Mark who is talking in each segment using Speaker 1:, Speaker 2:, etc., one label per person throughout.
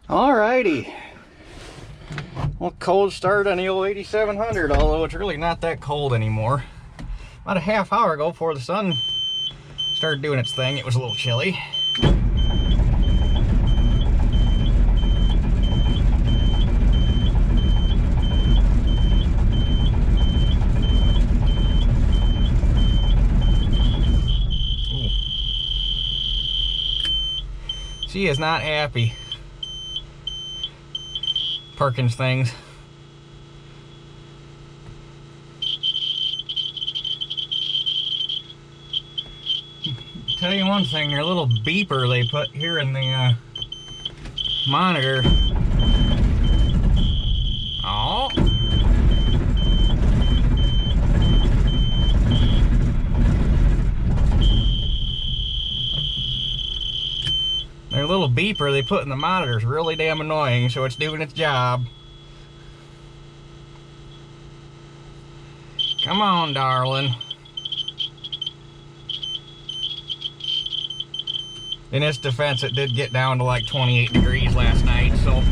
Speaker 1: Alrighty. Well, cold start on the old 8700, although it's really not that cold anymore. About a half hour ago, before the sun started doing its thing, it was a little chilly. Ooh. She is not happy. Perkins things. Tell you one thing, their little beeper they put here in the monitor. Oh. Their little beeper they put in the monitor is really damn annoying, so it's doing its job. Come on, darling. In its defense, it did get down to like 28 degrees last night, so.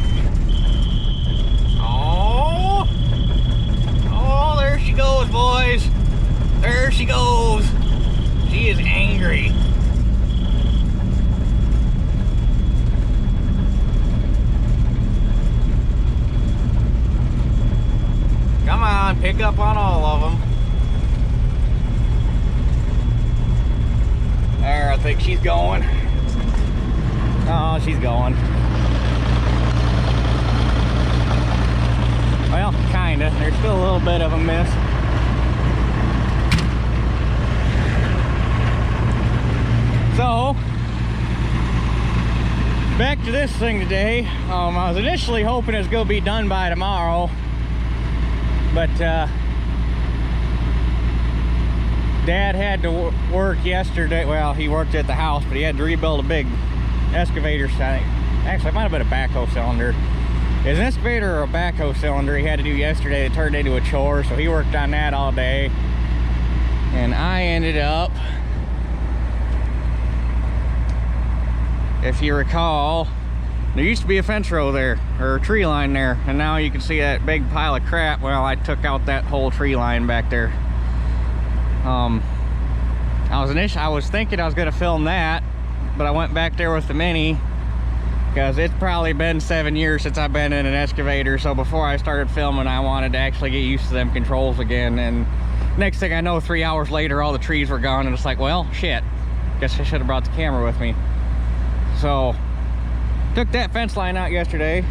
Speaker 1: Oh! Oh, there she goes, boys. There she goes. She is angry. Come on, pick up on all of them. There, I think she's going. Oh, she's going. Well, kinda. There's still a little bit of a miss. So, back to this thing today. I was initially hoping it was going to be done by tomorrow, but Dad had to work yesterday. Well, he worked at the house, but he had to rebuild a big excavator. Actually, it might have been a backhoe cylinder. It's an excavator or a backhoe cylinder he had to do yesterday. It turned into a chore, so he worked on that all day. And I ended up, if you recall, there used to be a fence row there, or a tree line there, and now you can see that big pile of crap. Well, I took out that whole tree line back there. I was thinking I was gonna film that, but I went back there with the Mini because it's probably been 7 years since I've been in an excavator. So before I started filming, I wanted to actually get used to them controls again. And next thing I know, 3 hours later, all the trees were gone, and it's like, well, shit. Guess I should have brought the camera with me. So took that fence line out yesterday.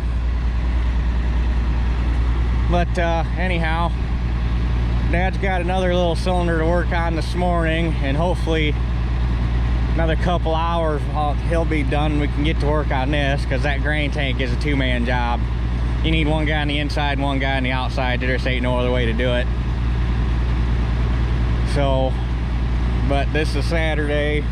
Speaker 1: But anyhow, Dad's got another little cylinder to work on this morning, and hopefully another couple hours he'll be done. We can get to work on this, because that grain tank is a two-man job. You need one guy on the inside and one guy on the outside. There just ain't no other way to do it. So, but this is Saturday.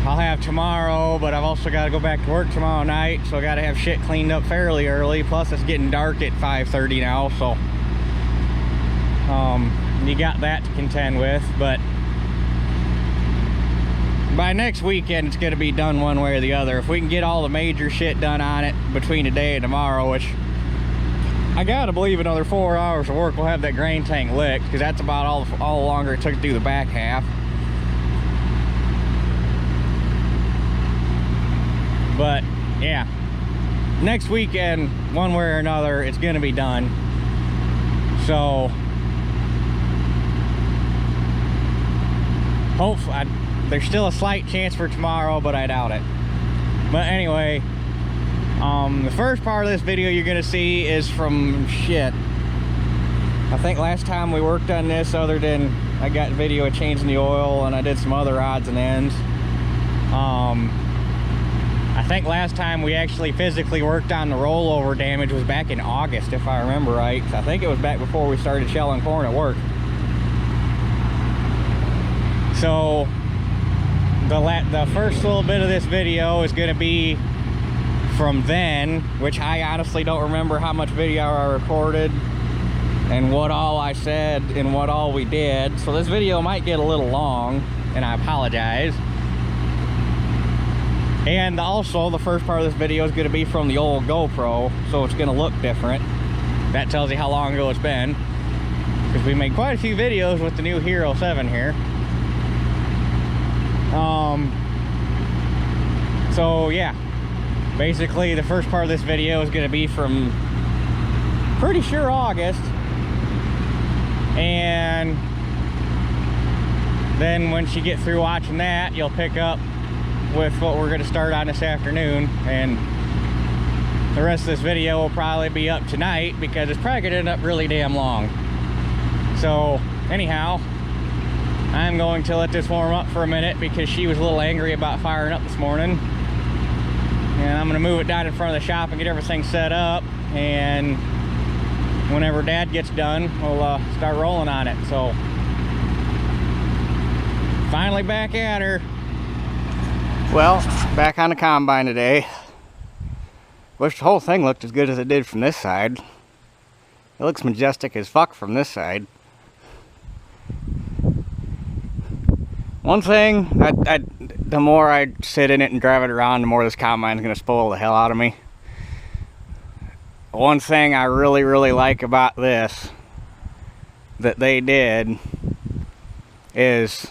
Speaker 1: I'll have tomorrow, but I've also got to go back to work tomorrow night, so I got to have shit cleaned up fairly early. Plus it's getting dark at 5:30 now, so you got that to contend with. But by next weekend, it's going to be done one way or the other. If we can get all the major shit done on it between today and tomorrow, which I gotta believe another 4 hours of work, we'll have that grain tank licked, because that's about all longer it took to do the back half. But yeah, next weekend, one way or another, it's going to be done. So hopefully, there's still a slight chance for tomorrow, but I doubt it. But anyway, the first part of this video you're gonna see is from shit. I think last time we worked on this, other than I got video of changing the oil and I did some other odds and ends, I think last time we actually physically worked on the rollover damage was back in August, if I remember right. I think it was back before we started shelling corn at work. So the first little bit of this video is going to be from then, which I honestly don't remember how much video I recorded and what all I said and what all we did. So this video might get a little long, and I apologize. And also, the first part of this video is going to be from the old GoPro, so it's going to look different. That tells you how long ago it's been, because we made quite a few videos with the new Hero 7 here. So yeah, basically the first part of this video is going to be from pretty sure August, and then once you get through watching that, you'll pick up with what we're going to start on this afternoon, and the rest of this video will probably be up tonight because it's probably going to end up really damn long. So anyhow, I'm going to let this warm up for a minute because she was a little angry about firing up this morning, and I'm going to move it down in front of the shop and get everything set up, and whenever Dad gets done, we'll start rolling on it. So finally back at her. Well, back on the combine today. Wish the whole thing looked as good as it did from this side. It looks majestic as fuck from this side. One thing, the more I sit in it and drive it around, the more this combine's gonna spoil the hell out of me. One thing I really, really like about this that they did is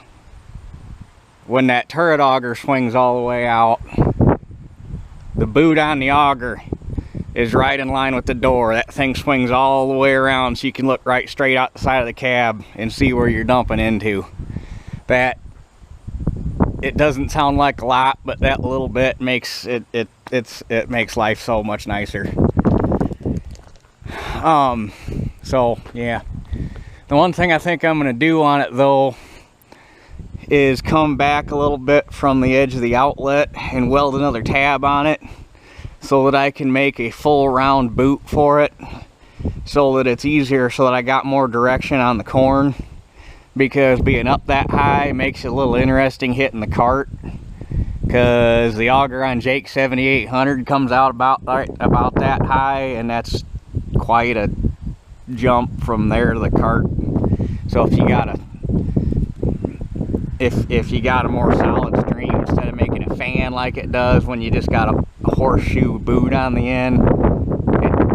Speaker 1: when that turret auger swings all the way out, the boot on the auger is right in line with the door. That thing swings all the way around so you can look right straight out the side of the cab and see where you're dumping into. That, it doesn't sound like a lot, but that little bit makes it makes life so much nicer. So yeah, the one thing I think I'm gonna do on it though is come back a little bit from the edge of the outlet and weld another tab on it so that I can make a full round boot for it, so that it's easier, so that I got more direction on the corn, because being up that high makes it a little interesting hitting the cart, because the auger on Jake 7800 comes out about that high, and that's quite a jump from there to the cart. So if you got a more solid stream, instead of making it fan like it does when you just got a horseshoe boot on the end,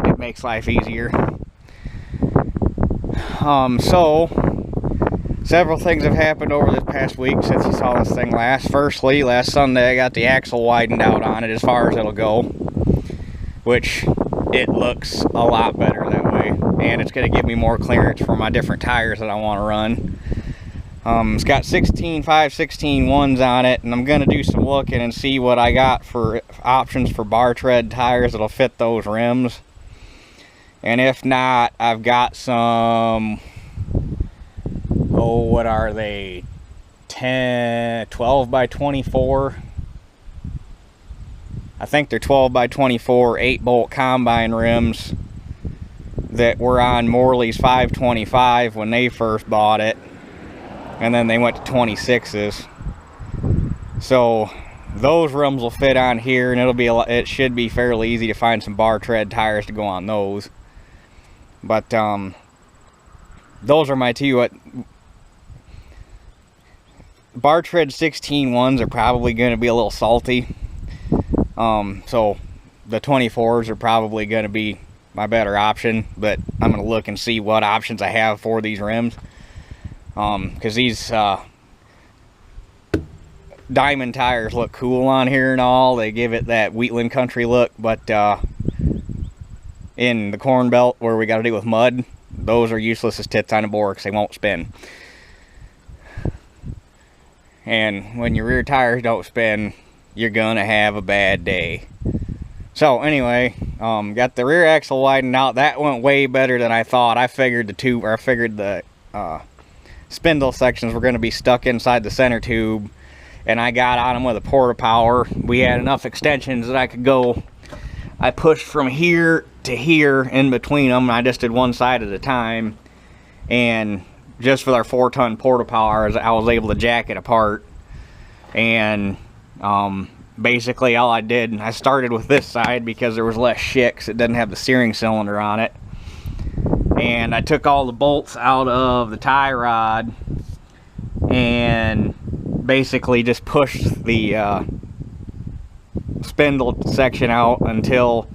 Speaker 1: it makes life easier. So several things have happened over this past week since you saw this thing last. Firstly, last Sunday I got the axle widened out on it as far as it'll go, which it looks a lot better that way, and it's going to give me more clearance for my different tires that I want to run. It's got 16.5/16 ones on it, and I'm going to do some looking and see what I got for options for bar tread tires that'll fit those rims. And if not, I've got some, oh, what are they, 12 by 24? I think they're 12 by 24 8-bolt combine rims that were on Morley's 525 when they first bought it, and then they went to 26s. So those rims will fit on here, and it should be fairly easy to find some bar tread tires to go on those. But those are my two. Bar tread 16 ones are probably going to be a little salty. So the 24s are probably going to be my better option, but I'm going to look and see what options I have for these rims. Because these diamond tires look cool on here and all. They give it that Wheatland country look, but in the corn belt where we got to deal with mud, those are useless as tits on a board because they won't spin. And when your rear tires don't spin, you're gonna have a bad day. So anyway, got the rear axle widened out. That went way better than I thought. I figured the spindle sections were going to be stuck inside the center tube, and I got on them with a porta power. We had enough extensions that I could go. I pushed from here to here in between them, and I just did one side at a time, and just with our 4-ton porta powers, I was able to jack it apart. And basically all I did, I started with this side because there was less shit, 'cause it doesn't have the steering cylinder on it. And I took all the bolts out of the tie rod and basically just pushed the spindle section out until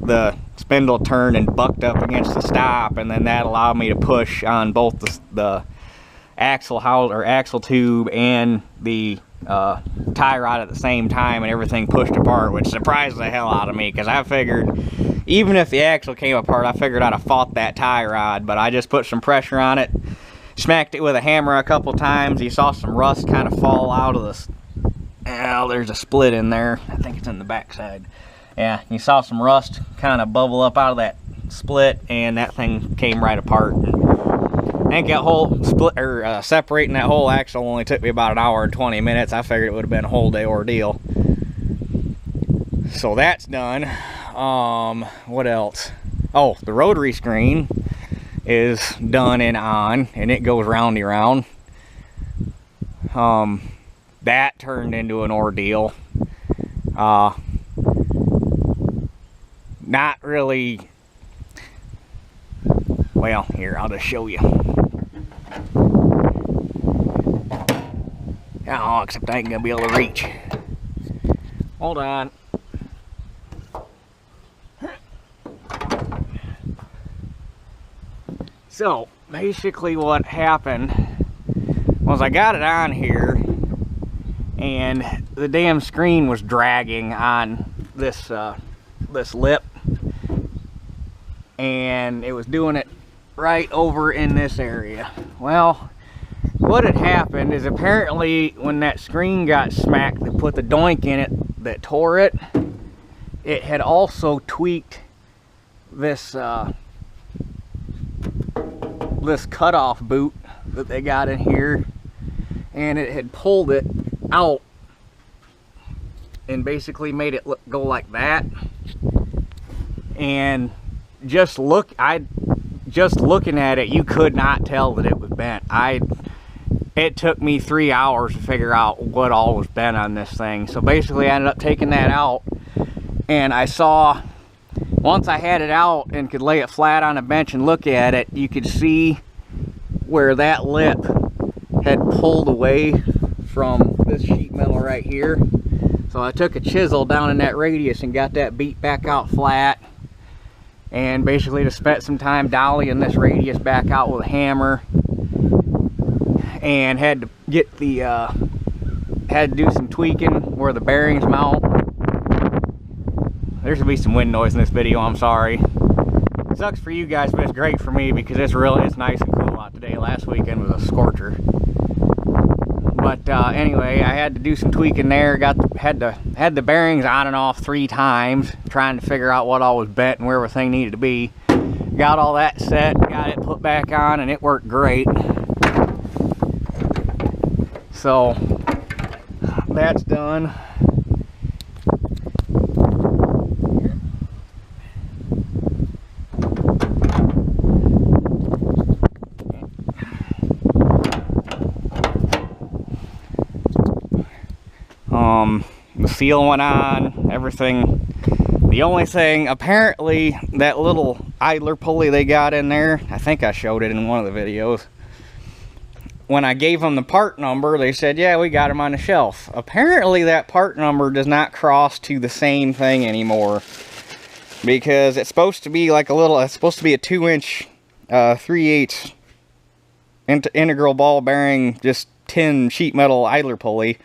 Speaker 1: the spindle turned and bucked up against the stop, and then that allowed me to push on both the axle house or axle tube and the tie rod at the same time, and everything pushed apart, which surprised the hell out of me, because I figured even if the axle came apart, I figured I'd have fought that tie rod. But I just put some pressure on it, smacked it with a hammer a couple times. You saw some rust kind of fall out of this. Oh, there's a split in there. I think it's in the back side. Yeah, you saw some rust kind of bubble up out of that split, and that thing came right apart. I think that whole split, or separating that whole axle, only took me about 1 hour and 20 minutes. I figured it would have been a whole day ordeal. So that's done. What else? Oh, the rotary screen is done and on, and it goes roundy round. That turned into an ordeal. Not really. Well, here, I'll just show you. Oh, except I ain't gonna be able to reach. Hold on. So, basically what happened was I got it on here, and the damn screen was dragging on this this lip, and it was doing it right over in this area. Well, what had happened is apparently when that screen got smacked that put the doink in it that tore it, it had also tweaked this this cutoff boot that they got in here, and it had pulled it out and basically made it go like that. And just looking at it, you could not tell that it was bent. It took me 3 hours to figure out what all was bent on this thing. So basically I ended up taking that out, and I saw, once I had it out and could lay it flat on a bench and look at it, you could see where that lip had pulled away from this sheet metal right here. So I took a chisel down in that radius and got that beat back out flat, and basically just spent some time dollying this radius back out with a hammer, and had to get the had to do some tweaking where the bearings mount. There's gonna be some wind noise in this video, I'm sorry. It sucks for you guys, but it's great for me because it's nice and cool out today. Last weekend was a scorcher. But anyway, I had to do some tweaking there. Had the bearings on and off 3 times, trying to figure out what all was bent and where everything needed to be. Got all that set, got it put back on, and it worked great. So that's done. The seal went on, everything. The only thing, apparently, that little idler pulley they got in there, I think I showed it in one of the videos. When I gave them the part number, they said, yeah, we got them on the shelf. Apparently, that part number does not cross to the same thing anymore, because it's supposed to be like it's supposed to be a 2-inch, 3/8 integral ball bearing, just tin sheet metal idler pulley.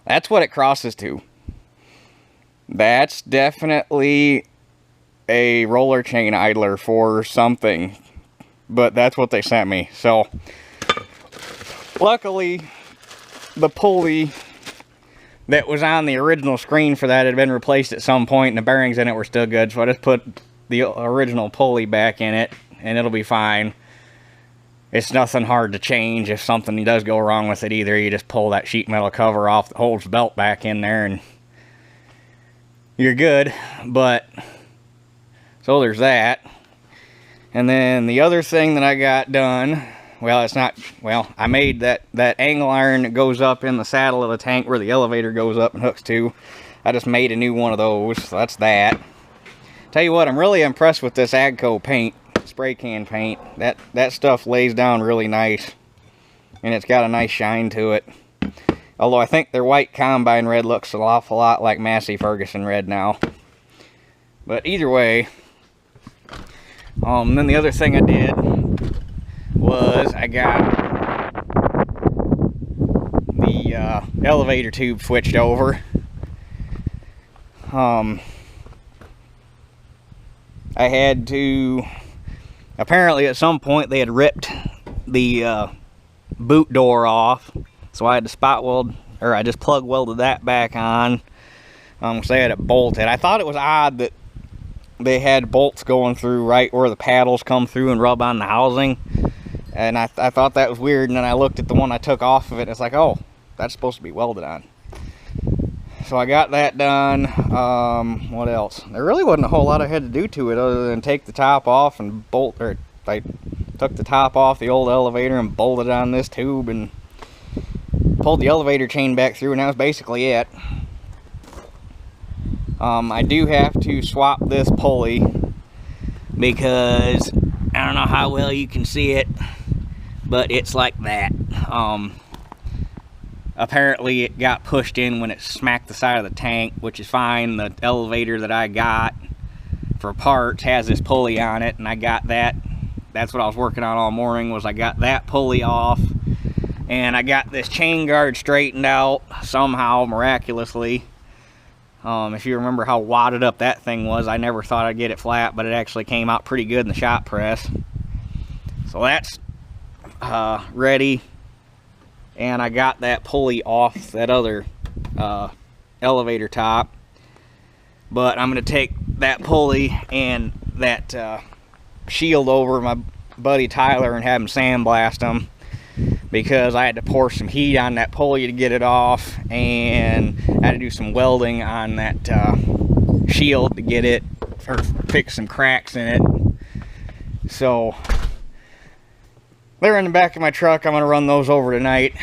Speaker 1: That's what it crosses to. That's definitely a roller chain idler for something, but that's what they sent me. So luckily the pulley that was on the original screen for that had been replaced at some point, and the bearings in it were still good, so I just put the original pulley back in it and it'll be fine. It's nothing hard to change. If something does go wrong with it either, you just pull that sheet metal cover off that holds the belt back in there and you're good. But so there's that. And then the other thing that I got done, well, it's not, well, I made that angle iron that goes up in the saddle of the tank where the elevator goes up and hooks to. I just made a new one of those, so that's that. Tell you what, I'm really impressed with this Agco paint, spray can paint. That stuff lays down really nice, and it's got a nice shine to it. Although I think their white combine red looks an awful lot like Massey Ferguson red now. But either way, then the other thing I did was I got the elevator tube switched over. I had to, apparently at some point they had ripped the boot door off, so I had to spot weld, or I just plug welded that back on, because they had it bolted. I thought it was odd that they had bolts going through right where the paddles come through and rub on the housing, and I thought that was weird, and then I looked at the one I took off of it, and it's like, oh, that's supposed to be welded on. So I got that done. What else? There really wasn't a whole lot I had to do to it other than take the top off and bolt, or I took the top off the old elevator and bolted on this tube and pulled the elevator chain back through, and that was basically it. I do have to swap this pulley because I don't know how well you can see it, but it's like that. Apparently it got pushed in when it smacked the side of the tank, which is fine. The elevator that I got for parts has this pulley on it, and I got that. That's what I was working on all morning, was I got that pulley off, and I got this chain guard straightened out somehow, miraculously. If you remember how wadded up that thing was, I never thought I'd get it flat, but it actually came out pretty good in the shop press. So that's ready. And I got that pulley off that other elevator top. But I'm going to take that pulley and that shield over my buddy Tyler and have him sandblast them, because I had to pour some heat on that pulley to get it off, and I had to do some welding on that shield to get it, or fix some cracks in it. So they're in the back of my truck. I'm going to run those over tonight.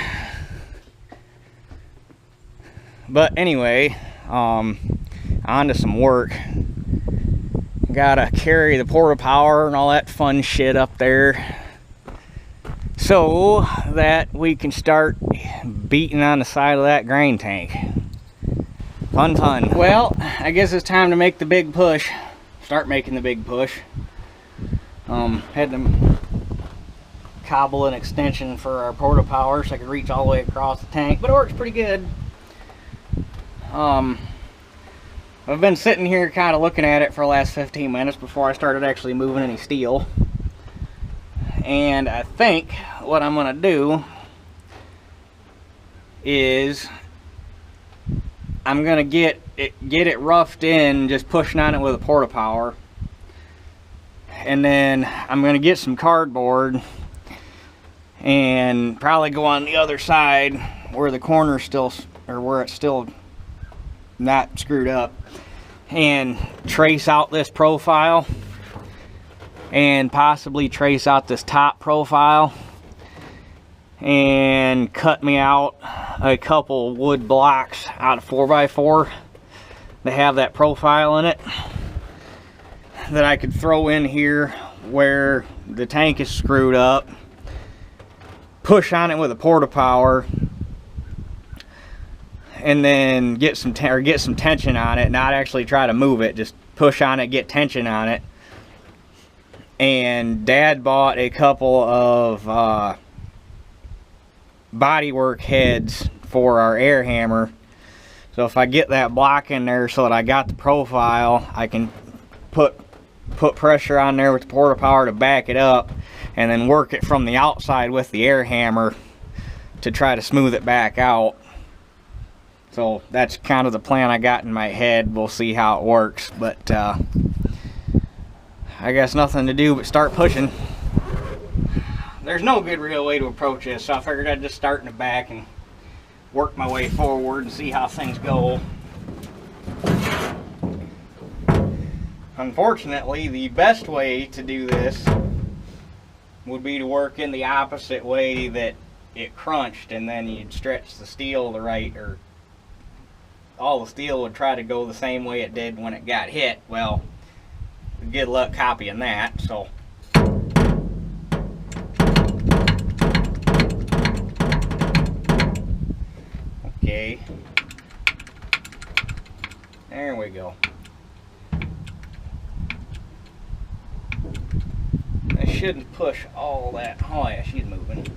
Speaker 1: But anyway, on to some work. Gotta carry the porta power and all that fun shit up there so that we can start beating on the side of that grain tank. Fun. Well, I guess it's time to make the big push. Start making the big push. Had to cobble an extension for our porta power so I could reach all the way across the tank, but it works pretty good. I've been sitting here kind of looking at it for the last 15 minutes before I started actually moving any steel. And I think what I'm going to do is I'm going to get it roughed in, just pushing on it with a porta power. And then I'm going to get some cardboard and probably go on the other side where the corner's still, or where it's still not screwed up, and trace out this profile and possibly trace out this top profile and cut me out a couple wood blocks out of 4x4 that have that profile in it that I could throw in here where the tank is screwed up, push on it with a porta power, and then get some tension on it, not actually try to move it, just push on it, get tension on it. And Dad bought a couple of bodywork heads for our air hammer, so if I get that block in there so that I got the profile, I can put pressure on there with the porta power to back it up, and then work it from the outside with the air hammer to try to smooth it back out. So that's kind of the plan I got in my head. We'll see how it works, but I guess nothing to do but start pushing. There's no good real way to approach this, so I figured I'd just start in the back and work my way forward and see how things go. Unfortunately, the best way to do this would be to work in the opposite way that it crunched, and then you'd stretch the steel the right, or all the steel would try to go the same way it did when it got hit. Well, good luck copying that. So Okay. There we go. I shouldn't push all that. Oh yeah, she's moving.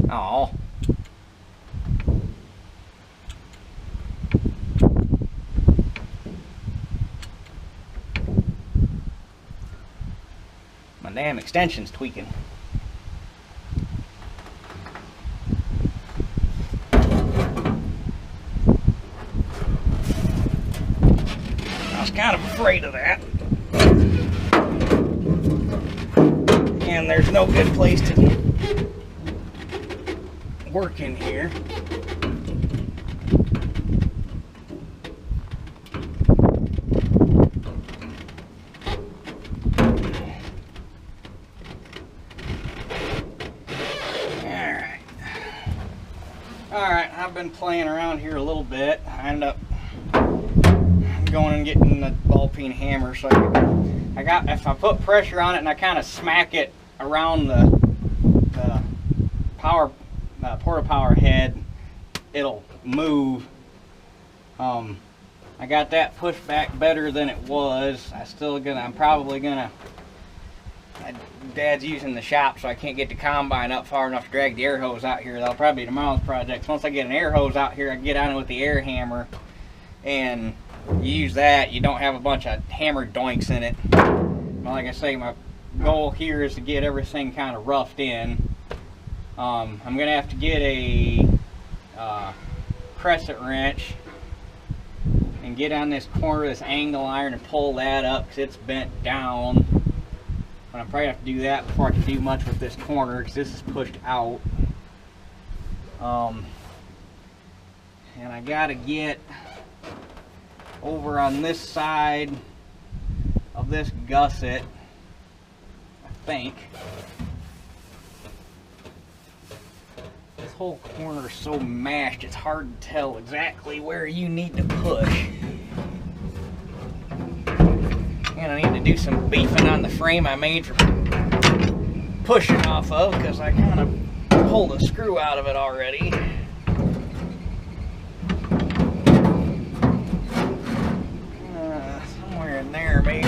Speaker 1: Oh. My damn extension's tweaking. I was kind of afraid of that. And there's no good place to work in here. Alright, I've been playing around here a little bit. I ended up going and getting the ball peen hammer. So if I put pressure on it and I kind of smack it around the power porta power head, it'll move. I got that pushed back better than it was. I'm probably gonna. Dad's using the shop, so I can't get the combine up far enough to drag the air hose out here. That'll probably be tomorrow's project. Once I get an air hose out here, I can get on it with the air hammer and use that. You don't have a bunch of hammer doinks in it. Well, like I say, my goal here is to get everything kind of roughed in. I'm gonna have to get a crescent wrench and get on this corner of this angle iron and pull that up because it's bent down. But I'm probably have to do that before I can do much with this corner because this is pushed out. And I gotta get over on this side of this gusset, I think. This whole corner is so mashed, it's hard to tell exactly where you need to push. And I need to do some beefing on the frame I made for pushing off of because I kind of pulled a screw out of it already. Somewhere in there maybe.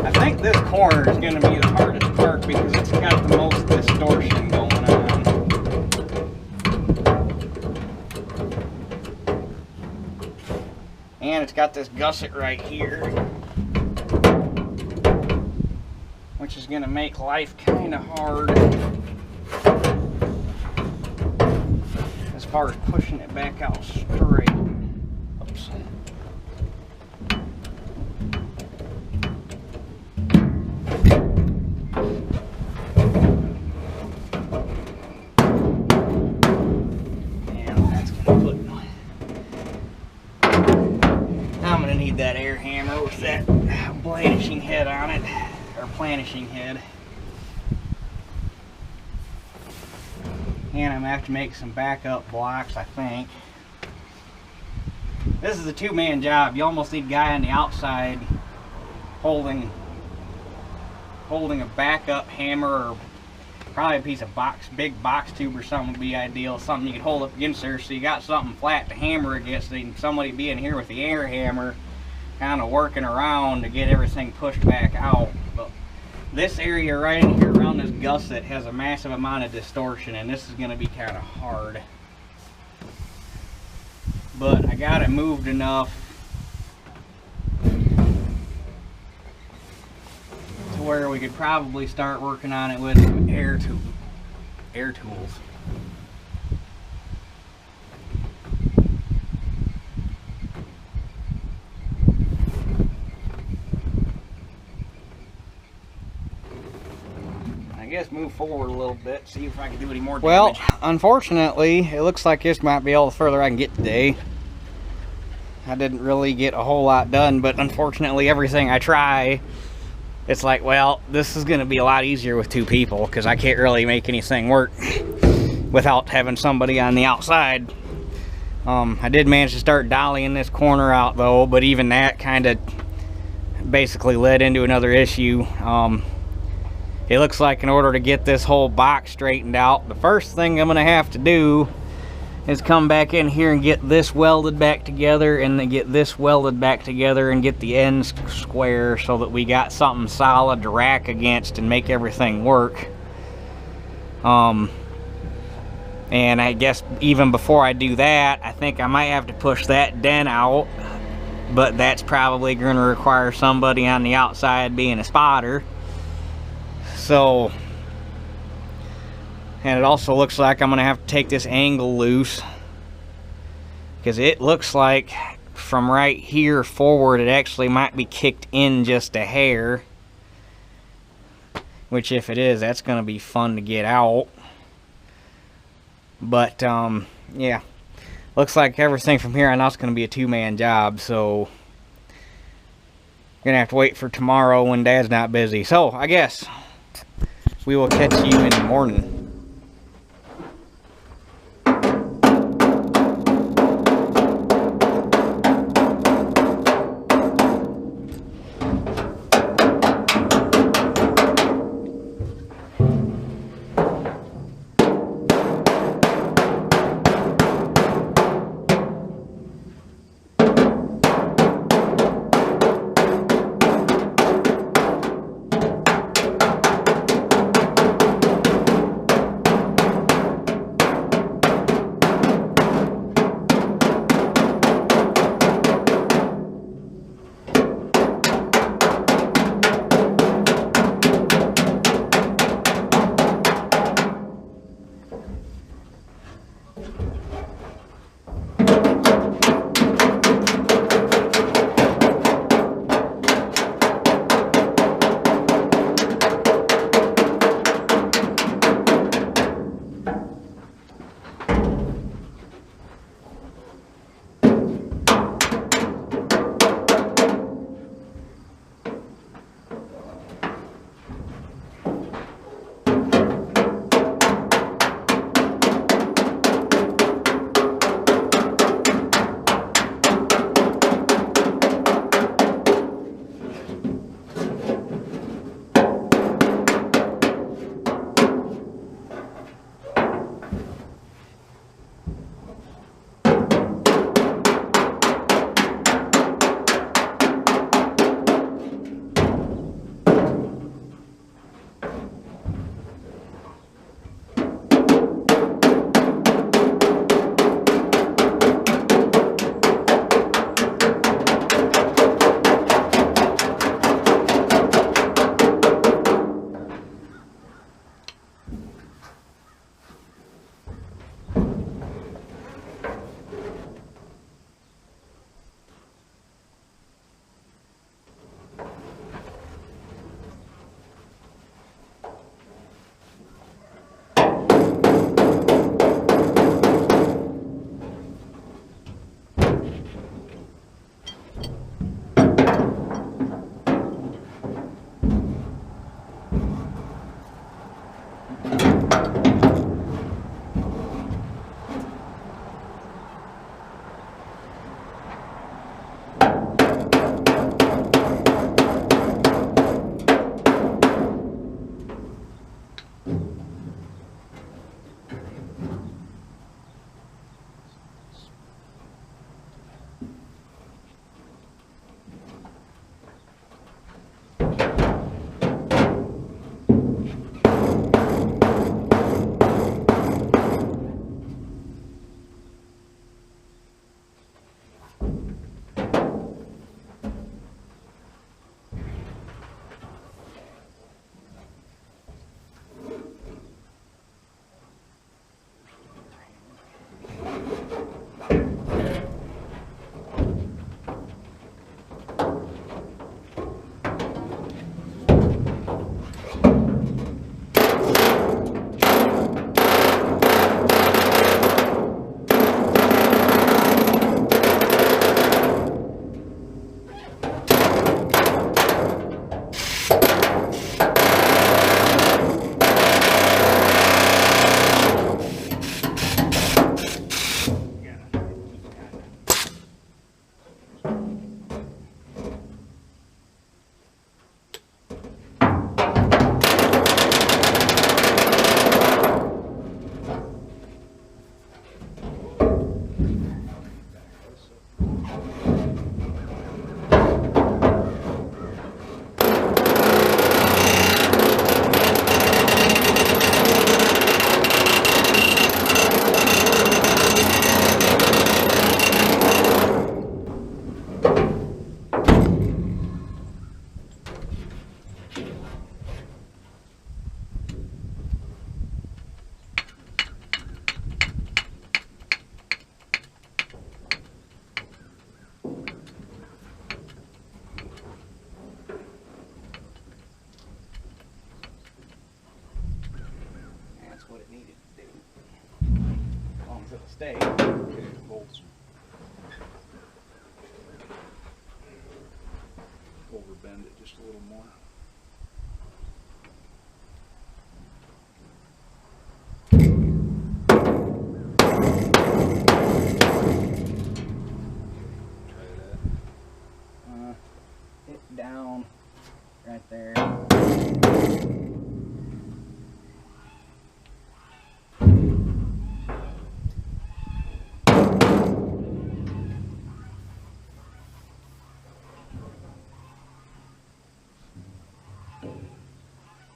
Speaker 1: I think this corner is going to be the hardest part because it's got the most distortion going on. And it's got this gusset right here, which is going to make life kind of hard as far as pushing it back out straight. Oops. That air hammer with that blanishing head on it, or planishing head. And I'm gonna have to make some backup blocks, I think. This is a two-man job. You almost need a guy on the outside holding a backup hammer, or probably a piece of big box tube or something would be ideal. Something you can hold up against there so you got something flat to hammer against, and somebody be in here with the air hammer kind of working around to get everything pushed back out. But this area right in here around this gusset has a massive amount of distortion, and this is going to be kind of hard. But I got it moved enough to where we could probably start working on it with some air tools. I guess move forward a little bit, see if I can do any more damage. Well, unfortunately, it looks like this might be all the further I can get today. I didn't really get a whole lot done, but unfortunately everything I try, it's like, well, this is going to be a lot easier with two people because I can't really make anything work. without having somebody on the outside. I did manage to start dollying this corner out though, but even that kind of basically led into another issue. It looks like in order to get this whole box straightened out, the first thing I'm gonna have to do is come back in here and get this welded back together, and then get this welded back together and get the ends square so that we got something solid to rack against and make everything work. And I guess even before I do that, I think I might have to push that dent out, but that's probably going to require somebody on the outside being a spotter. So, and it also looks like I'm going to have to take this angle loose, because it looks like from right here forward it actually might be kicked in just a hair, which if it is, that's going to be fun to get out. But yeah, looks like everything from here on out is going to be a two-man job, so you're going to have to wait for tomorrow when Dad's not busy. So I guess we will catch you in the morning. it'll stay.
Speaker 2: Okay, bolts. Overbend it just a little more. Try that.
Speaker 1: Hit down right there.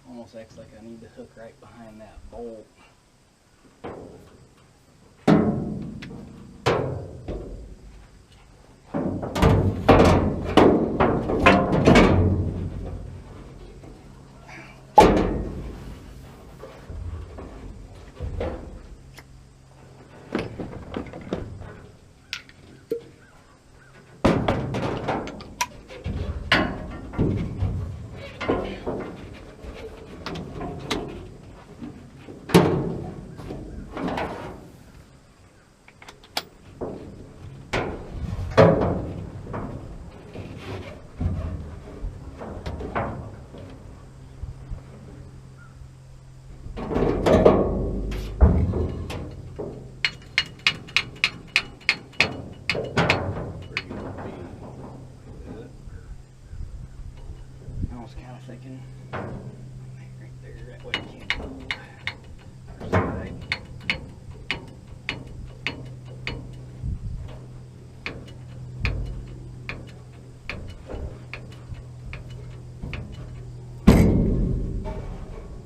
Speaker 1: Almost acts like I need to hook right behind that bolt. Thinking right there, that way it can't move. Side.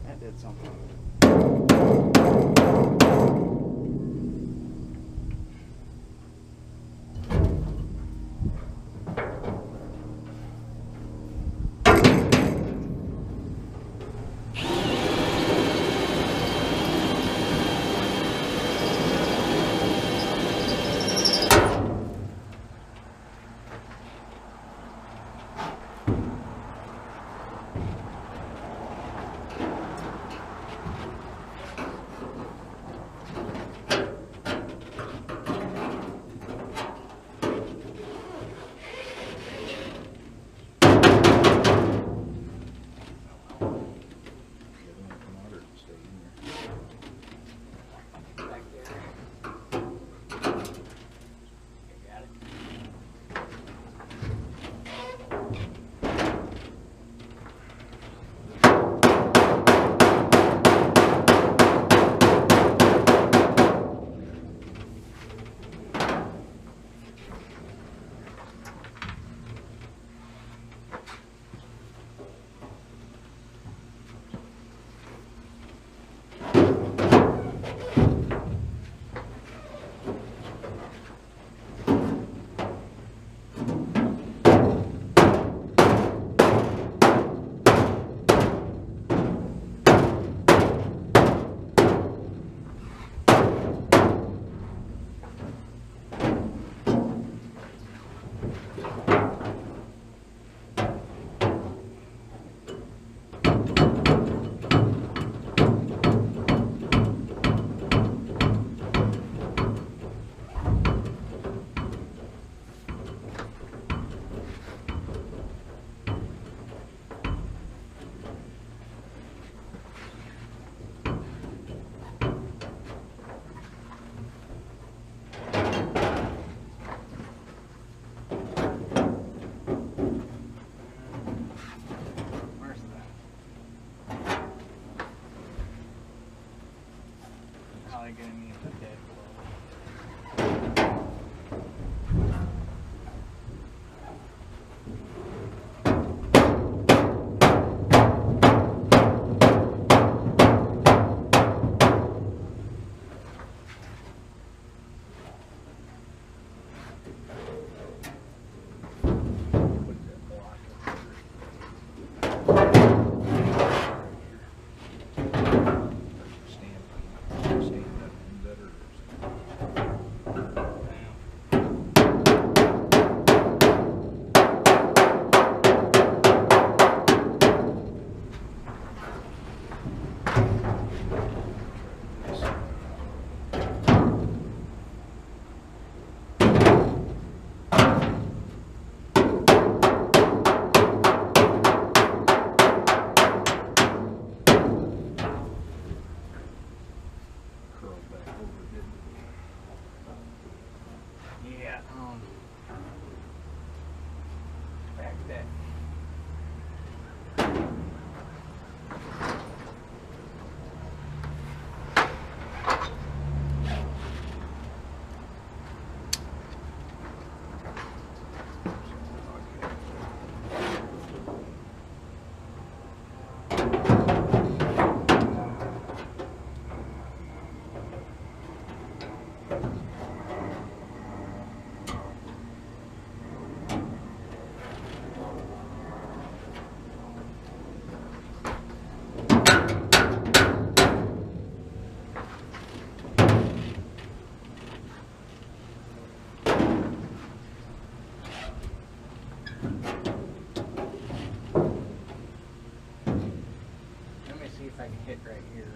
Speaker 1: That did something. Let me see if I can hit right here.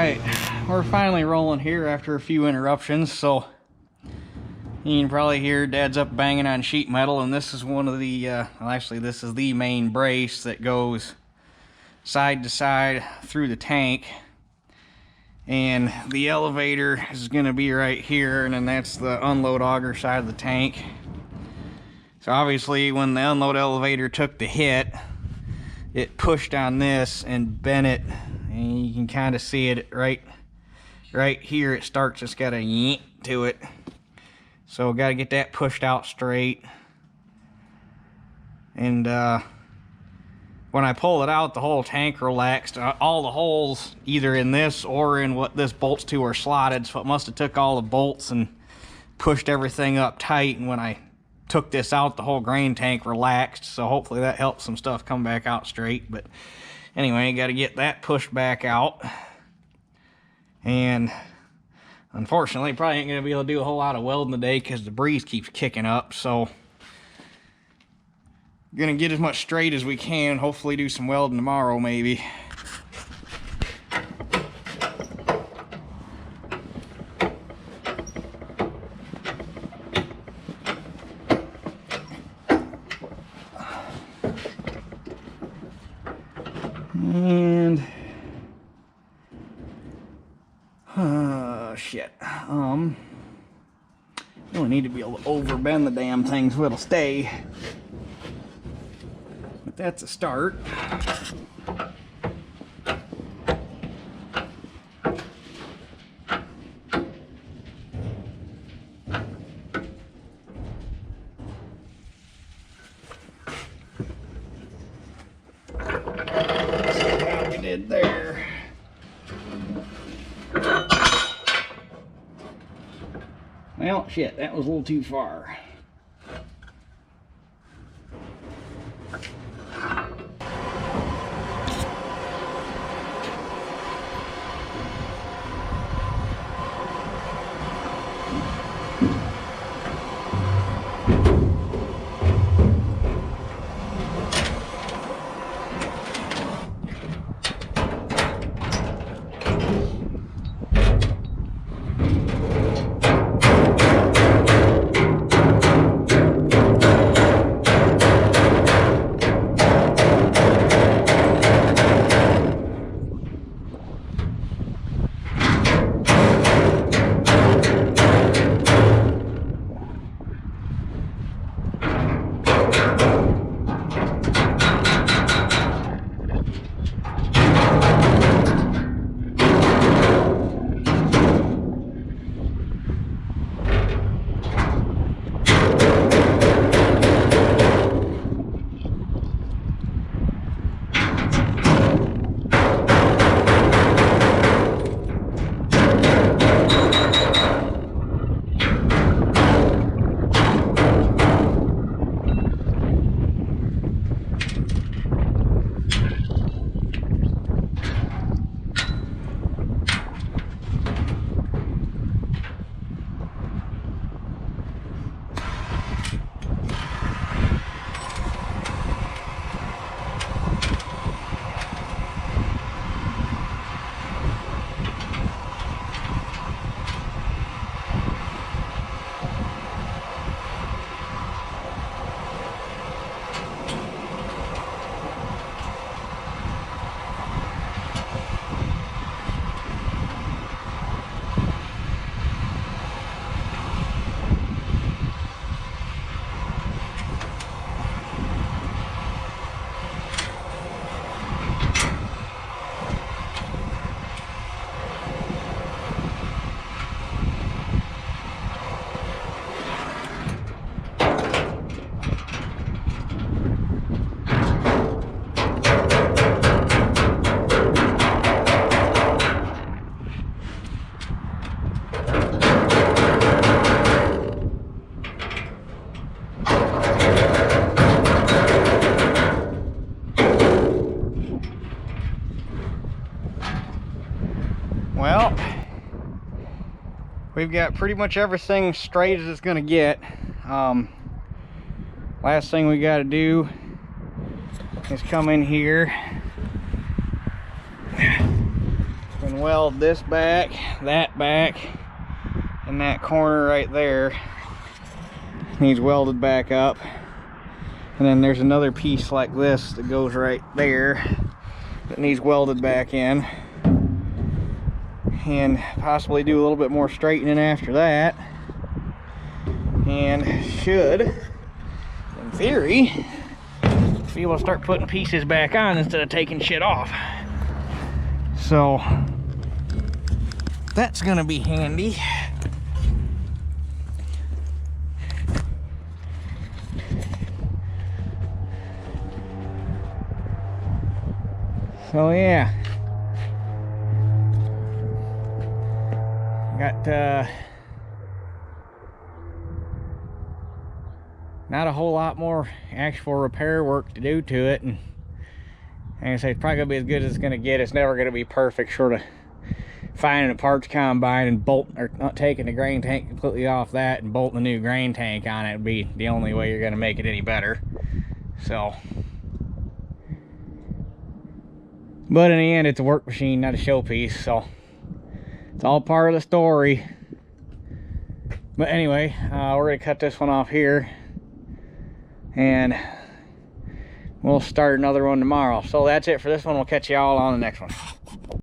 Speaker 1: right, we're finally rolling here after a few interruptions. So you can probably hear Dad's up banging on sheet metal, and this is one of the well, actually this is the main brace that goes side to side through the tank, and the elevator is going to be right here, and then that's the unload auger side of the tank. So obviously when the unload elevator took the hit, it pushed on this and bent it, and you can kind of see it right here. It starts, it's got a yeet to it, so got to get that pushed out straight. And when I pulled it out, the whole tank relaxed. All the holes, either in this or in what this bolts to, are slotted, so it must have took all the bolts and pushed everything up tight. And when I took this out, the whole grain tank relaxed, so hopefully that helps some stuff come back out straight. But anyway, got to get that pushed back out, and unfortunately probably ain't gonna be able to do a whole lot of welding today because the breeze keeps kicking up. So gonna get as much straight as we can, hopefully do some welding tomorrow maybe. And shit, really need to be able to overbend the damn thing so it'll stay, but that's a start. There. Well, shit, that was a little too far. Well, we've got pretty much everything straight as it's gonna get. Last thing we got to do is come in here and weld this back, and that corner right there needs welded back up. And then there's another piece like this that goes right there that needs welded back in. And possibly do a little bit more straightening after that. And should, in theory, be able to start putting pieces back on instead of taking shit off. So that's gonna be handy. So yeah, got not a whole lot more actual repair work to do to it, and like I say, it's probably gonna be as good as it's gonna get. It's never gonna be perfect, short of finding a parts combine and or not taking the grain tank completely off that and bolting a new grain tank on it would be the only way you're gonna make it any better. So, but in the end, it's a work machine, not a showpiece, so it's all part of the story. But anyway, we're gonna cut this one off here, and we'll start another one tomorrow. So that's it for this one. We'll catch you all on the next one.